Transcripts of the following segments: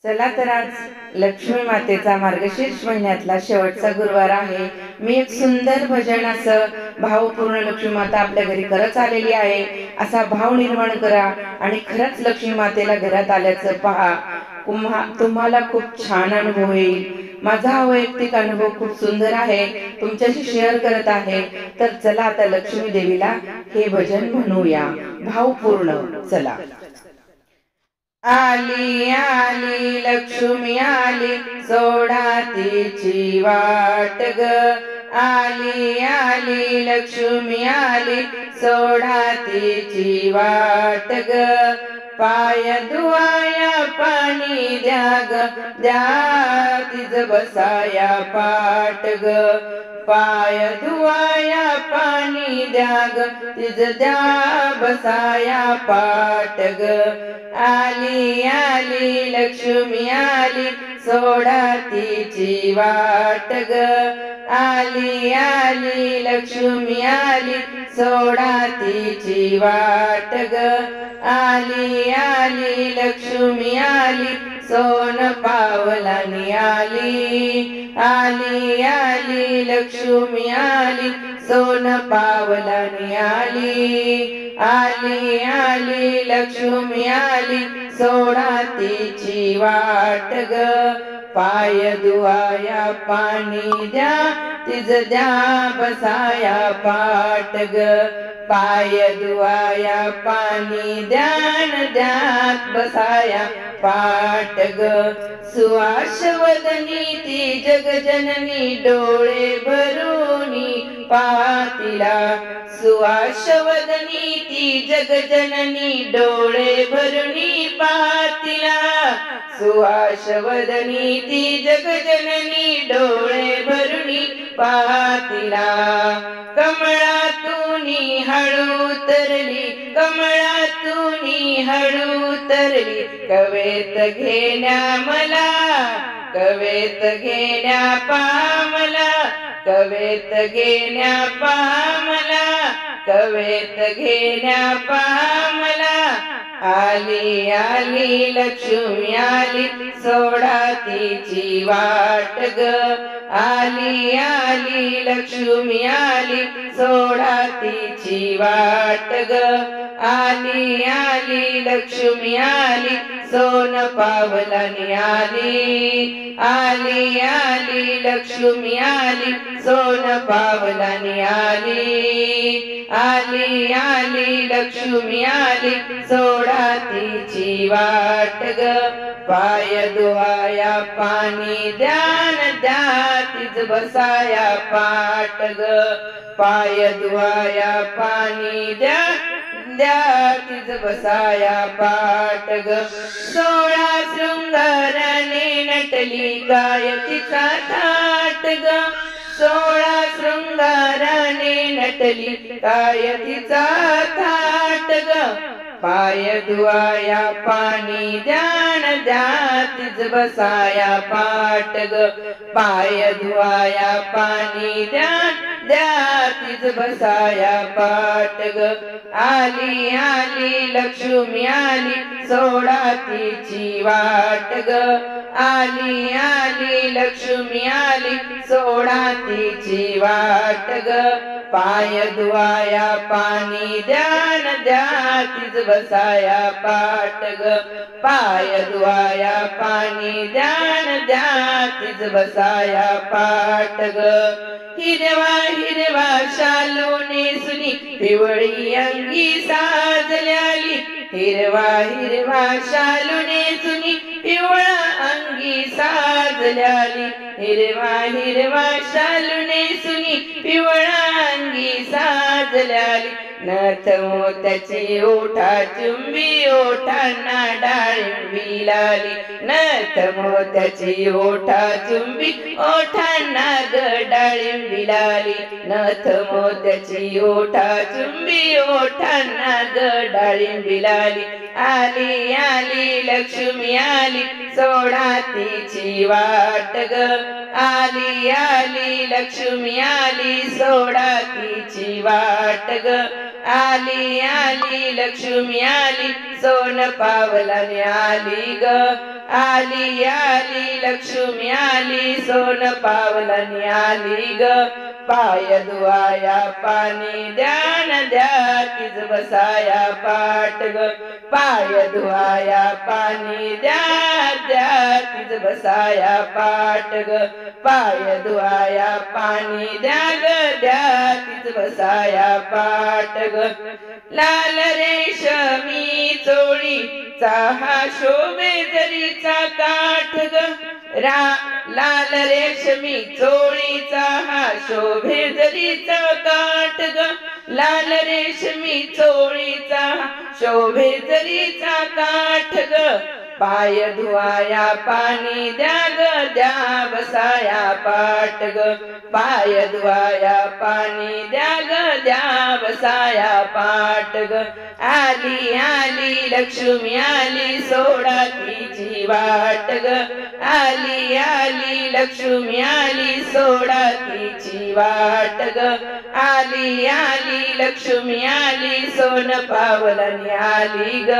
चला तर आज लक्ष्मी मातेचा मार्गशीर्ष महिन्यातला शेवटचा गुरुवार आहे। मी एक सुंदर भजन असं भावपूर्ण लक्ष्मी माता आपल्या घरी खरंच आलेली आहे असा भाव निर्माण करा आणि खरंच लक्ष्मी मातेला घरात आल्याचं पहा। तुम्हाला खूप छान अनुभव येईल। माझा हा वैयक्तिक अनुभव खूप सुंदर आहे, तुमच्याशी शेअर करत आहे। तर चला आता लक्ष्मी देवीला हे भजन म्हणूया भावपूर्ण। चला। आली आली लक्ष्मी आली, सोडा तिची वाट ग। आली आली लक्ष्मी आली, सोडा तिची वाट ग। पाय धुवाया पाणी द्या ग, द्या तिज बसाया पाट ग। पाय धुवाया पाणी द्या ग, तिज द्या बसाया पाट ग। आली आली लक्ष्मी आली, सोडा तिची वाट ग। आली आली लक्ष्मी आली, सोडा तिची वाट ग। आली आली लक्ष्मी आली, सोन पावलानी आली। आली आली लक्ष्मी आली, सोन पावलानी आली। आली आली लक्ष्मी आली, सोडा तिची वाट ग। पाय धुवाया पाणी द्या, तिज द्या बसाया पाट ग। पाय धुवाया पाणी द्यान द्यात बसाया पाट ग। सुवासवदनी ती जगजननी, डोळे भरूनी पातिला। सुवासवदनी ती जगजननी, डोळे भरूनी पातिला। सुवासवदनी ती जगजननी, डोळे भरूनी पातिला। कमळातूनी हळू तरली, कमळातूनी हळू तरली। कवेत घेण्या मला, कवेत घेण्या पामला। कवेत घेण्या पामला, कवेत घेण्या पामला। आली आली लक्ष्मी आली, सोडा तिची वाट ग। आली आली लक्ष्मी आली, सोडा तिची वाट ग। आली आली लक्ष्मी आली, सोन पावलानी आली। आली आली लक्ष्मी आली, सोन पावलानी आली। आली आली लक्ष्मी आली, सोडा तिची वाट ग। पाय धुवाया पाणी द्यान द्या, तिज बसाया पाट ग। पाय धुवाया पाणी द्या, द्या तिज बसाया पाट ग। 16 शृंगाराने नटली काय तिचा थाट ग। 16 शृंगाराने नटली काय तिचा थाट ग। पाय धुवाया पाणी द्यान द्या, तिज बसाया पाट ग। पाय धुवाया पाणी द्यान द्या, तिज बसाया पाट ग। आली आली लक्ष्मी आली, सोडा तिची वाट ग। आली आली लक्ष्मी आली, सोडा तिची वाट ग। पाय धुवाया पाणी द्यान द्या, तिज बसाया पाट ग। पाय धुवाया पाणी द्यान द्या, तिज बसाया पाट ग। हिरवा हिरवा शालू नेसुनी, पिवळी अंगी साजल्याली। हिरवा हिरवा शालू नेसुनी, पिवळा अंगी साजल्याली। हिरवा हिरवा शालू नेसुनी, पिवळा अंगी साजल्याली। नथ मोत्याची ओठा चुंबी, ओठांना डाळिंबी लाली। नथ मोत्याची ओठा चुंबी, ओठांना ग डाळिंबी लाली। नथ मोत्याची ओठा चुंबी, ओठांना ग डाळिंबी लाली। आली आली लक्ष्मी आली, सोडा तिची वाट ग। आली आली लक्ष्मी आली, सोडा तिची वाट ग। आली आली लक्ष्मी आली सोन पावलाने आली ग आली आली लक्ष्मी आली सोन पावलाने आली ग पाय धुवाया पाणी ध्यान द्या तिज बसाया पाट ग पाय धुवाया पाणी द्या द्या तिज बसाया पाट ग पाय धुवाया पाणी द्या ग द्या तिज बसाया पाट ग लाल रेशमी चोळीचा हा शोभे जरीचा काठ ग लाल रेशमी चोळीचा हा शोभे जरीचा काठ ग लाल रेशमी चोळीचा शोभे जरीचा काठ ग पाय धुवाया पाणी द्या ग द्या बसाया पाट ग पाय धुवाया पाणी द्या ग द्या बसाया पाट ग आली आली लक्ष्मी आली सोडा तिची वाट ग आली आली लक्ष्मी आली सोडा तिची वाट ग आली आली लक्ष्मी आली सोन पावलाने आली ग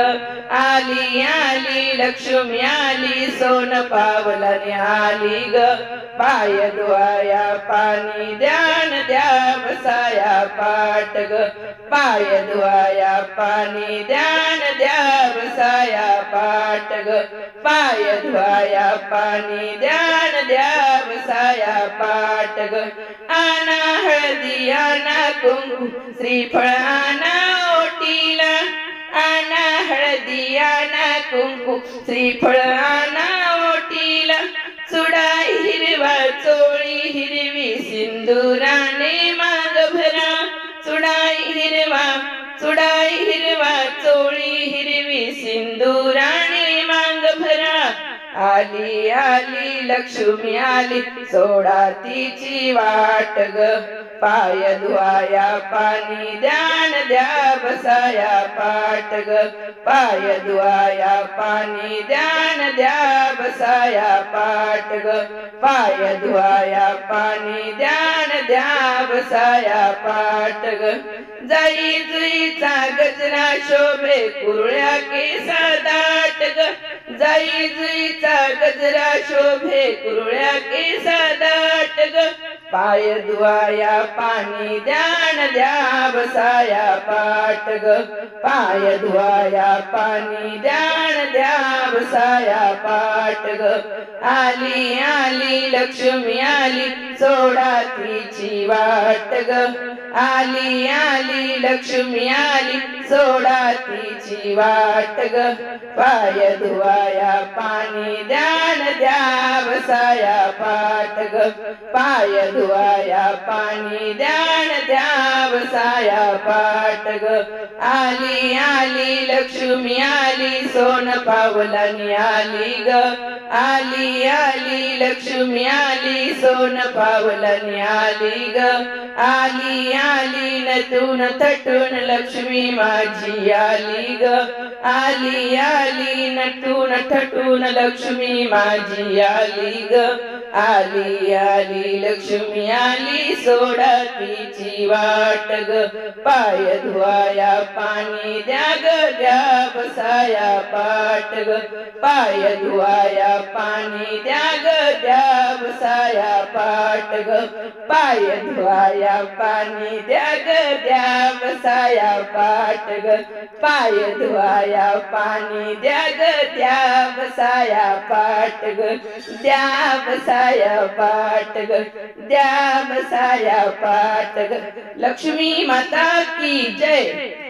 आली आली लक्ष्मी आली सोन पावलाने आली ग पाय धुवाया पाणी ध्यान द्या बसाया पाट ग पाय धुवाया पाणी ध्यान द्या बसाया पाट ग पाय धुवाया पाणी ध्यान द्या बसाया पाट ग आना हळदी आना कुंकू श्रीफळ आना ओटीला आना हळदी आना कुंकू श्रीफळ आना ओटीला चुडा हिरवा चोळी हिरवी सिंदुराने माग भरा चुडा हिरवा चोळी हिरवी सिंदुराने माग भरा आली आली लक्ष्मी आली सोडा तिची वाट ग पाय धुवाया पाणी ध्यान द्या बसाया पाट ग पाय धुवाया पाणी ध्यान द्या बसाया पाट ग पाय धुवाया पाणी ध्यान द्या बसाया पाट ग जाई जुईचा गजरा शोभे कुरळ्या केसा दाट ग जाई जुईचा गजरा शोभे कुरळ्या केसा दाट ग पाय धुवाया पाणी ध्यान द्या बसाया पाट ग पाय धुवाया पाणी ध्यान द्या बसाया पाट ग आली आली लक्ष्मी आली सोडा तिची वाट ग आली आली लक्ष्मी आली सोडा तिची वाट ग पाय धुवाया पाणी ध्यान द्या बसाया पाट ग पाय धुवाया पाणी ध्यान द्या बसाया पाट ग आली आली लक्ष्मी आली सोन पावलाने आली ग आली आली लक्ष्मी आली सोन पावलाने आली ग आली आली नटून थटून लक्ष्मी माझी आली ग आली आली नटून थटून लक्ष्मी माझी आली ग आली आली लक्ष्मी आली सोडा तिची वाट ग पाय धुवाया पाणी द्या ग द्या बसाया पाट ग पाय धुवाया पाणी द्या ग द्या बसाया पाट ग पाय धुवाया पाणी द्या ग द्या बसाया पाट ग पाय धुवाया पाणी द्या ग द्या बसाया पाट ग द्या बसाया पाट ग द्या बसाया पाट ग लक्ष्मी माता की जय।